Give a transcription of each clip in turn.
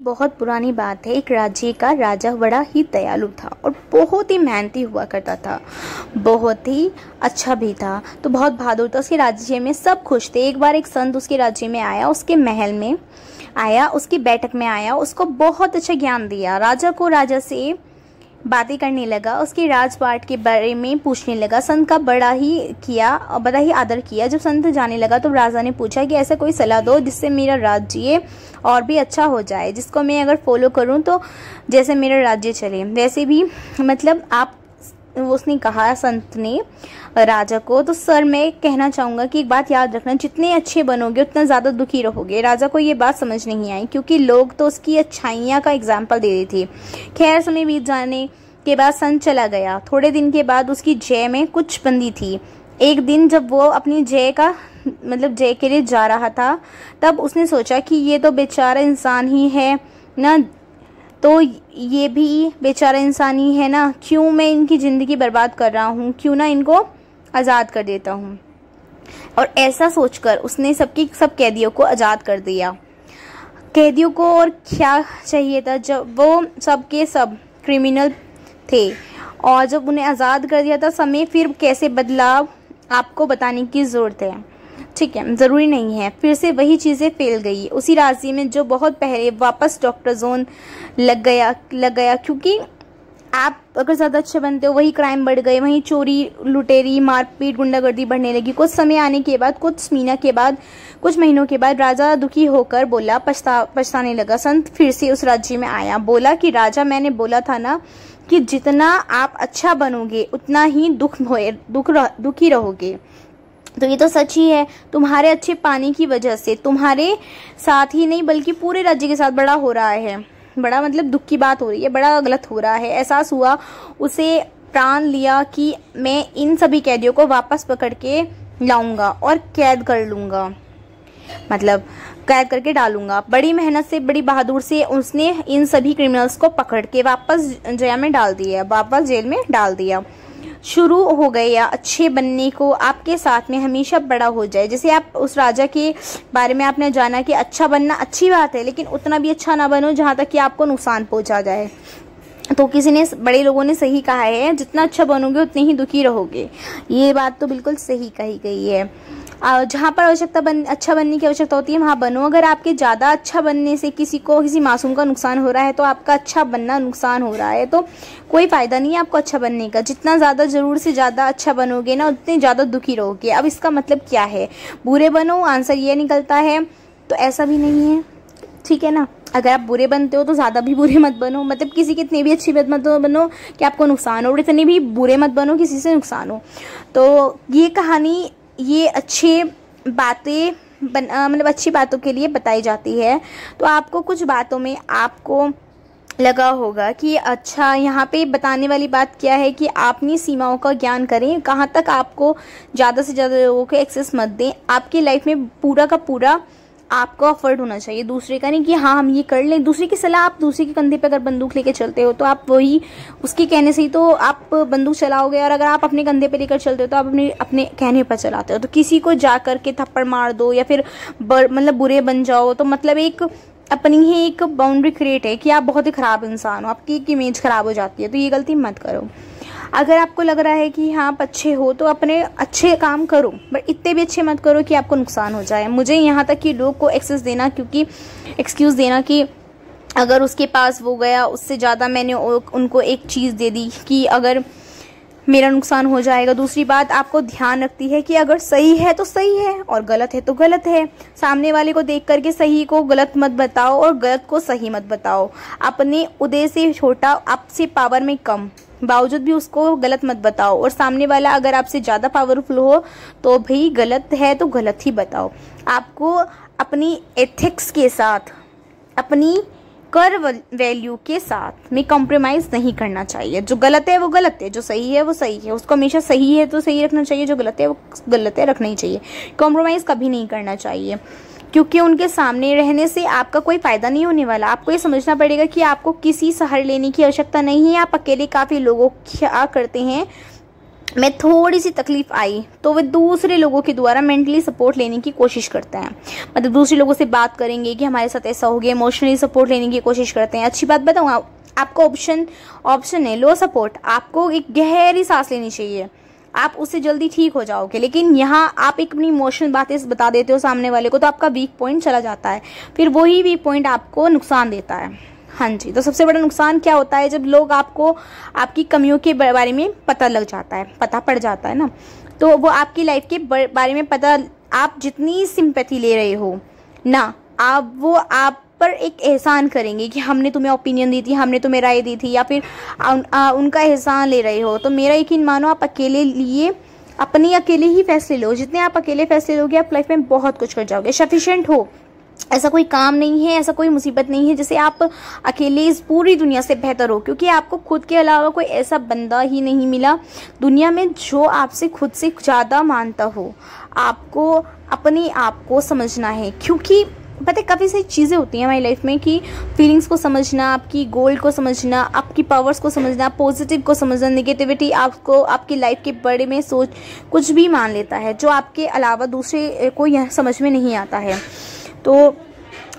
बहुत पुरानी बात है। एक राज्य का राजा बड़ा ही दयालु था और बहुत ही मेहनती हुआ करता था, बहुत ही अच्छा भी था, तो बहुत बहादुर था। उसके राज्य में सब खुश थे। एक बार एक संत उसके राज्य में आया, उसके महल में आया, उसकी बैठक में आया, उसको बहुत अच्छा ज्ञान दिया। राजा को राजा से बातें करने लगा, उसके राजपाट के बारे में पूछने लगा। संत का बड़ा ही आदर किया। जब संत जाने लगा तो राजा ने पूछा कि ऐसा कोई सलाह दो जिससे मेरा राज्य और भी अच्छा हो जाए, जिसको मैं अगर फॉलो करूं तो जैसे मेरा राज्य चले वैसे भी, मतलब आप, उसने कहा संत ने राजा को। तो सर मैं कहना चाहूँगा कि एक बात याद रखना, जितने अच्छे बनोगे उतना ज़्यादा दुखी रहोगे। राजा को ये बात समझ नहीं आई क्योंकि लोग तो उसकी अच्छाइयाँ का एग्जाम्पल दे रहे थे। खैर समय बीत जाने के बाद संत चला गया। थोड़े दिन के बाद उसकी जय में कुछ बंदी थी। एक दिन जब वो अपनी जय के लिए जा रहा था, तब उसने सोचा कि ये तो बेचारा इंसान ही है ना, तो ये भी बेचारा इंसान ही है ना, क्यों मैं इनकी ज़िंदगी बर्बाद कर रहा हूँ, क्यों ना इनको आज़ाद कर देता हूँ। और ऐसा सोचकर उसने सब कैदियों को आज़ाद कर दिया। कैदियों को और क्या चाहिए था, जब वो सब के सब क्रिमिनल थे और जब उन्हें आज़ाद कर दिया था, समय फिर कैसे बदलाव आपको बताने की ज़रूरत है, ठीक है, ज़रूरी नहीं है। फिर से वही चीज़ें फैल गई उसी राज्य में जो बहुत पहले। वापस डॉक्टर जोन लग गया क्योंकि आप अगर ज़्यादा अच्छे बनते हो वही क्राइम बढ़ गए, वहीं चोरी, लुटेरी, मारपीट, गुंडागर्दी बढ़ने लगी। कुछ समय आने के बाद, कुछ महीनों के बाद राजा दुखी होकर बोला, पछताने लगा। संत फिर से उस राज्य में आया, बोला कि राजा मैंने बोला था ना कि जितना आप अच्छा बनोगे उतना ही दुखी रहोगे। तो ये तो सच ही है। तुम्हारे अच्छे पानी की वजह से तुम्हारे साथ ही नहीं बल्कि पूरे राज्य के साथ बड़ा हो रहा है, बड़ा मतलब दुख की बात हो रही है, बड़ा गलत हो रहा है। एहसास हुआ, उसे प्राण लिया कि मैं इन सभी कैदियों को वापस पकड़ के लाऊंगा और कैद कर लूंगा, मतलब कैद करके डालूंगा। बड़ी मेहनत से, बड़ी बहादुर से उसने इन सभी क्रिमिनल्स को पकड़ के वापस जेल में डाल दिया। शुरू हो गया अच्छे बनने को, आपके साथ में हमेशा बड़ा हो जाए। जैसे आप उस राजा के बारे में आपने जाना कि अच्छा बनना अच्छी बात है, लेकिन उतना भी अच्छा ना बनो जहाँ तक कि आपको नुकसान पहुँचा जाए। तो बड़े लोगों ने सही कहा है, जितना अच्छा बनोगे उतने ही दुखी रहोगे। ये बात तो बिल्कुल सही कही गई है। जहाँ पर अच्छा बनने की आवश्यकता होती है वहाँ बनो। अगर आपके ज़्यादा अच्छा बनने से किसी मासूम का नुकसान हो रहा है तो आपका अच्छा बनना नुकसान हो रहा है, तो कोई फ़ायदा नहीं है आपको अच्छा बनने का। जितना ज़्यादा ज़रूर से ज़्यादा अच्छा बनोगे ना, उतने ज़्यादा दुखी रहोगे। अब इसका मतलब क्या है, बुरे बनो, आंसर ये निकलता है? तो ऐसा भी नहीं है, ठीक है ना। अगर आप बुरे बनते हो तो ज़्यादा भी बुरे मत बनो, मतलब किसी की इतनी भी अच्छी बात मत बनो कि आपको नुकसान हो, और इतनी भी बुरे मत बनो किसी से नुकसान हो। तो ये कहानी, ये अच्छी बातों के लिए बताई जाती है। तो आपको कुछ बातों में आपको लगा होगा कि अच्छा, यहाँ पे बताने वाली बात क्या है कि आप अपनी सीमाओं का ज्ञान करें, कहाँ तक आपको ज़्यादा से ज़्यादा लोगों को एक्सेस मत दें। आपकी लाइफ में पूरा का पूरा आपको अफर्ट होना चाहिए, दूसरे का नहीं कि हाँ हम ये कर लें। दूसरे की सलाह, आप दूसरे के कंधे पे अगर बंदूक लेके चलते हो तो आप वही उसके कहने से ही तो आप बंदूक चलाओगे, और अगर आप अपने कंधे पे लेकर चलते हो तो आप अपने कहने पर चलाते हो। तो किसी को जा करके थप्पड़ मार दो या फिर मतलब बुरे बन जाओ, तो मतलब एक अपनी ही एक बाउंड्री क्रिएट है कि आप बहुत ही ख़राब इंसान हो, आपकी एक इमेज ख़राब हो जाती है। तो ये गलती मत करो। अगर आपको लग रहा है कि हाँ आप अच्छे हो तो अपने अच्छे काम करो, बट इतने भी अच्छे मत करो कि आपको नुकसान हो जाए। मुझे यहाँ तक कि लोग को एक्सक्यूज़ देना कि अगर उसके पास वो गया, उससे ज़्यादा मैंने उनको एक चीज़ दे दी कि अगर मेरा नुकसान हो जाएगा। दूसरी बात आपको ध्यान रखती है कि अगर सही है तो सही है और गलत है तो गलत है। सामने वाले को देख करके सही को गलत मत बताओ और गलत को सही मत बताओ। अपने उदय से छोटा, आपसे पावर में कम, बावजूद भी उसको गलत मत बताओ। और सामने वाला अगर आपसे ज़्यादा पावरफुल हो तो भाई गलत है तो गलत ही बताओ। आपको अपनी एथिक्स के साथ, अपनी कर वैल्यू के साथ में कॉम्प्रोमाइज़ नहीं करना चाहिए। जो गलत है वो गलत है, जो सही है वो सही है, उसको हमेशा सही है तो सही रखना चाहिए, जो गलत है वो गलत है रखना ही चाहिए। कॉम्प्रोमाइज़ कभी नहीं करना चाहिए, क्योंकि उनके सामने रहने से आपका कोई फ़ायदा नहीं होने वाला। आपको ये समझना पड़ेगा कि आपको किसी सहारे लेने की आवश्यकता नहीं है। आप अकेले काफ़ी लोगों क्या करते हैं, में थोड़ी सी तकलीफ आई तो वे दूसरे लोगों के द्वारा मेंटली सपोर्ट लेने की कोशिश करते हैं। मतलब दूसरे लोगों से बात करेंगे कि हमारे साथ ऐसा हो गया, इमोशनली सपोर्ट लेने की कोशिश करते हैं। अच्छी बात बताऊँ, आपका ऑप्शन है लो सपोर्ट। आपको एक गहरी सांस लेनी चाहिए, आप उससे जल्दी ठीक हो जाओगे। लेकिन यहाँ आप एक अपनी इमोशनल बातें बता देते हो सामने वाले को, तो आपका वीक पॉइंट चला जाता है, फिर वही वीक पॉइंट आपको नुकसान देता है। हाँ जी, तो सबसे बड़ा नुकसान क्या होता है, जब लोग आपको आपकी कमियों के बारे में पता पड़ जाता है ना, तो वो आपकी लाइफ के बारे में आप जितनी सिंपैथी ले रहे हो ना, आप पर एक एहसान करेंगे कि हमने तुम्हें ओपिनियन दी थी, हमने तुम्हें राय दी थी, या फिर उनका एहसान ले रहे हो। तो मेरा यकीन मानो, आप अकेले ही फैसले लो। जितने आप अकेले फैसले लोगे, आप लाइफ में बहुत कुछ कर जाओगे। सफिशिएंट हो, ऐसा कोई काम नहीं है, ऐसा कोई मुसीबत नहीं है जिसे आप अकेले इस पूरी दुनिया से बेहतर हो, क्योंकि आपको खुद के अलावा कोई ऐसा बंदा ही नहीं मिला दुनिया में जो आपसे खुद से ज़्यादा मानता हो। आपको अपने आप को समझना है, क्योंकि पता है काफ़ी सारी चीज़ें होती हैं हमारी लाइफ में कि फीलिंग्स को समझना, आपकी गोल को समझना, आपकी पावर्स को समझना, पॉजिटिव को समझना। नेगेटिविटी आपको आपकी लाइफ के बारे में सोच कुछ भी मान लेता है जो आपके अलावा दूसरे को यह समझ में नहीं आता है। तो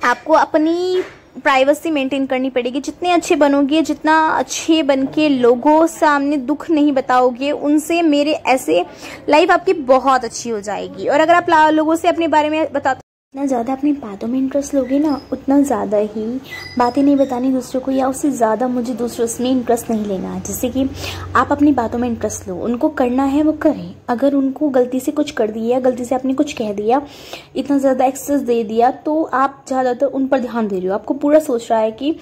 आपको अपनी प्राइवेसी मेंटेन करनी पड़ेगी। जितने अच्छे बनोगे, जितना अच्छे बन के लोगों सामने दुख नहीं बताओगे, उनसे मेरे ऐसे लाइफ आपकी बहुत अच्छी हो जाएगी। और अगर आप लोगों से अपने बारे में जितना ज़्यादा अपनी बातों में इंटरेस्ट लोगे ना, उतना ज़्यादा ही बातें नहीं बतानी दूसरों को, या उससे ज़्यादा मुझे दूसरों में इंटरेस्ट नहीं लेना। जैसे कि आप अपनी बातों में इंटरेस्ट लो, उनको करना है वो करें। अगर उनको गलती से कुछ कर दिया, गलती से आपने कुछ कह दिया, इतना ज़्यादा एक्सेस दे दिया, तो आप ज़्यादातर उन पर ध्यान दे रहे हो। आपको पूरा सोच रहा है कि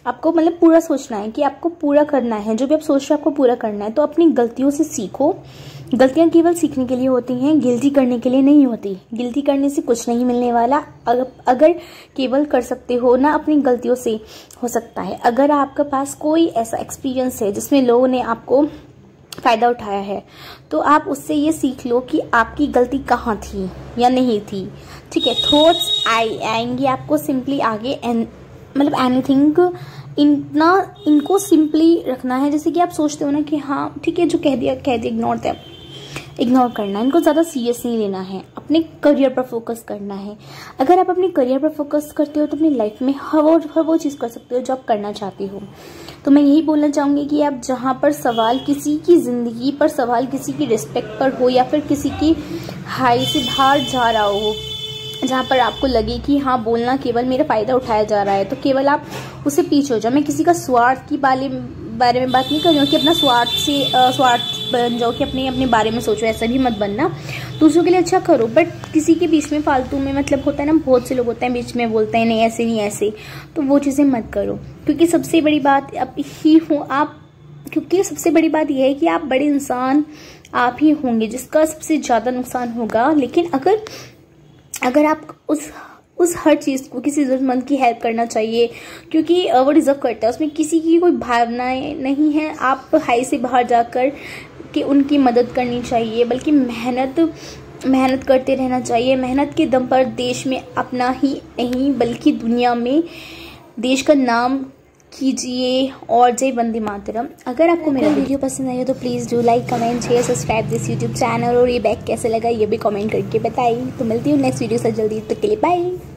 आपको पूरा सोचना है कि आपको पूरा करना है, जो भी आप सोच रहे हो आपको पूरा करना है। तो अपनी गलतियों से सीखो। गलतियाँ केवल सीखने के लिए होती हैं, गिल्टी करने के लिए नहीं होती। गिल्टी करने से कुछ नहीं मिलने वाला। अगर केवल कर सकते हो ना अपनी गलतियों से, हो सकता है अगर आपके पास कोई ऐसा एक्सपीरियंस है जिसमें लोगों ने आपको फ़ायदा उठाया है, तो आप उससे ये सीख लो कि आपकी गलती कहाँ थी या नहीं थी। ठीक है, थॉट्स आएंगे आपको सिंपली आगे, एनीथिंग इनको सिंपली रखना है। जैसे कि आप सोचते हो ना कि हाँ ठीक है, जो कह दिया इग्नोर करना है, इनको ज़्यादा सीरियस नहीं लेना है, अपने करियर पर फोकस करना है। अगर आप अपने करियर पर फोकस करते हो तो अपनी लाइफ में हर वो चीज़ कर सकते हो जो आप करना चाहते हो। तो मैं यही बोलना चाहूँगी कि आप जहाँ पर सवाल किसी की ज़िंदगी पर, सवाल किसी की रिस्पेक्ट पर हो, या फिर किसी की हाई से बाहर जा रहा हो, जहाँ पर आपको लगे कि हाँ बोलना केवल मेरा फ़ायदा उठाया जा रहा है, तो केवल आप उससे पीछे हो जाओ। मैं किसी का स्वार्थ की बारे में बात नहीं कर रही हूँ कि अपना स्वार्थ बन जाओ कि अपने बारे में सोचो, ऐसा भी मत बनना। दूसरों के लिए अच्छा करो, बट किसी के बीच में फालतू में होता है ना, बहुत से लोग होते हैं बीच में बोलते हैं नहीं ऐसे, तो वो चीज़ें मत करो। क्योंकि सबसे बड़ी बात सबसे बड़ी बात यह है कि आप बड़े इंसान आप ही होंगे जिसका सबसे ज़्यादा नुकसान होगा। लेकिन अगर आप उस हर चीज़ को, किसी ज़रूरतमंद की हेल्प करना चाहिए, क्योंकि वो डिज़र्व करता है, उसमें किसी की कोई भावनाएं नहीं है। आप हाई से बाहर जाकर कि उनकी मदद करनी चाहिए, बल्कि मेहनत करते रहना चाहिए। मेहनत के दम पर देश में अपना ही नहीं बल्कि दुनिया में देश का नाम कीजिए। और जय वंदे मातरम। अगर आपको मेरा वीडियो पसंद आया तो please do like, comment, share, subscribe this YouTube channel. और ये बैग कैसे लगा ये भी कमेंट करके बताइए। तो मिलती हूँ नेक्स्ट वीडियो से जल्दी, तक के लिए बाय।